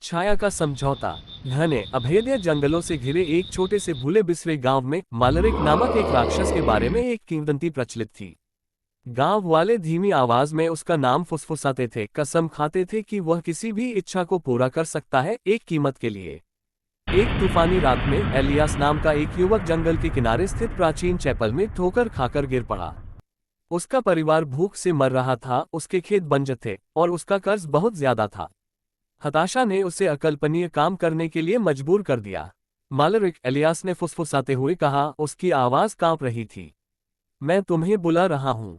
छाया का समझौता। घने अभेद्य जंगलों से घिरे एक छोटे से भूले बिसरे गांव में मालरिक नामक एक राक्षस के बारे में एक किंवदंती प्रचलित थी। गांव वाले धीमी आवाज में उसका नाम फुसफुसाते थे, कसम खाते थे कि वह किसी भी इच्छा को पूरा कर सकता है, एक कीमत के लिए। एक तूफानी रात में एलियास नाम का एक युवक जंगल के किनारे स्थित प्राचीन चैपल में ठोकर खाकर गिर पड़ा। उसका परिवार भूख से मर रहा था, उसके खेत बंजर थे और उसका कर्ज बहुत ज्यादा था। हताशा ने उसे अकल्पनीय काम करने के लिए मजबूर कर दिया। मालरिक, एलियास ने फुसफुसाते हुए कहा, उसकी आवाज कांप रही थी। मैं तुम्हें बुला रहा हूं।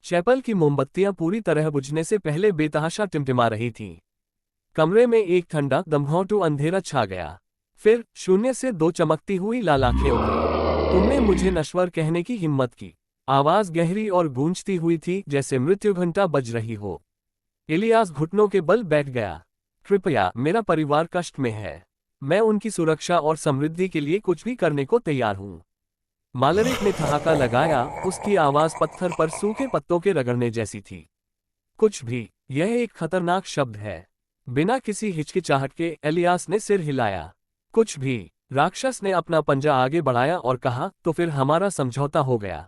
चैपल की मोमबत्तियां पूरी तरह बुझने से पहले बेतहाशा टिमटिमा रही थीं। कमरे में एक ठंडा दमघोंटू अंधेरा छा गया। फिर शून्य से दो चमकती हुई लाल आंखें उभरी। तुमने मुझे नश्वर कहने की हिम्मत की। आवाज गहरी और गूंजती हुई थी, जैसे मृत्यु घंटा बज रही हो। इलियास घुटनों के बल बैठ गया। कृपया, मेरा परिवार कष्ट में है। मैं उनकी सुरक्षा और समृद्धि के लिए कुछ भी करने को तैयार हूं। मालरिक ने ठहाका लगाया, उसकी आवाज पत्थर पर सूखे पत्तों के रगड़ने जैसी थी। कुछ भी, यह एक खतरनाक शब्द है। बिना किसी हिचकिचाहट के एलियास ने सिर हिलाया। कुछ भी। राक्षस ने अपना पंजा आगे बढ़ाया और कहा, तो फिर हमारा समझौता हो गया।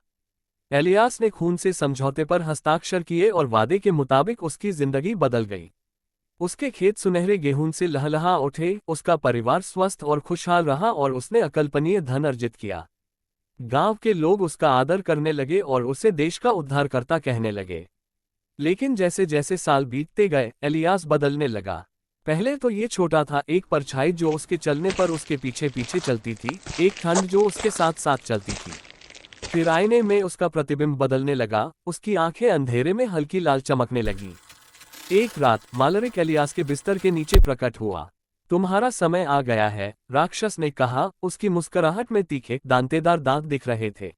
एलियास ने खून से समझौते पर हस्ताक्षर किए और वादे के मुताबिक उसकी जिंदगी बदल गई। उसके खेत सुनहरे गेहूं से लहलहा उठे, उसका परिवार स्वस्थ और खुशहाल रहा और उसने अकल्पनीय धन अर्जित किया। गांव के लोग उसका आदर करने लगे और उसे देश का उद्धारकर्ता कहने लगे। लेकिन जैसे जैसे साल बीतते गए, एलियास बदलने लगा। पहले तो ये छोटा था, एक परछाई जो उसके चलने पर उसके पीछे पीछे चलती थी, एक ठंड जो उसके साथ साथ चलती थी। फिर आईने में उसका प्रतिबिंब बदलने लगा, उसकी आंखें अंधेरे में हल्की लाल चमकने लगीं। एक रात मालरिक एलियास के बिस्तर के नीचे प्रकट हुआ। तुम्हारा समय आ गया है, राक्षस ने कहा, उसकी मुस्कुराहट में तीखे दांतेदार दांत दिख रहे थे।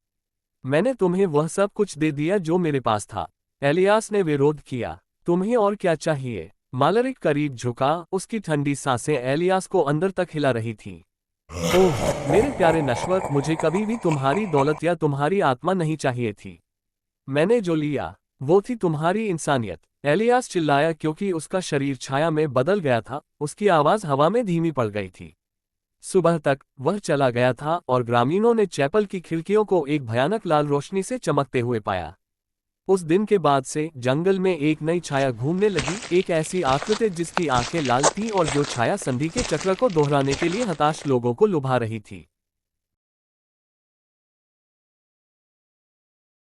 मैंने तुम्हें वह सब कुछ दे दिया जो मेरे पास था। एलियास ने विरोध किया। तुम्हें और क्या चाहिए? मालरिक करीब झुका, उसकी ठंडी सांसें एलियास को अंदर तक हिला रही थीं। ओह मेरे प्यारे नश्वर, मुझे कभी भी तुम्हारी दौलत या तुम्हारी आत्मा नहीं चाहिए थी। मैंने जो लिया वो थी तुम्हारी इंसानियत। एलियास चिल्लाया क्योंकि उसका शरीर छाया में बदल गया था, उसकी आवाज हवा में धीमी पड़ गई थी। सुबह तक वह चला गया था और ग्रामीणों ने चैपल की खिड़कियों को एक भयानक लाल रोशनी से चमकते हुए पाया। उस दिन के बाद से जंगल में एक नई छाया घूमने लगी, एक ऐसी आकृति जिसकी आंखें लाल थीं और जो छाया संधि के चक्र को दोहराने के लिए हताश लोगों को लुभा रही थी।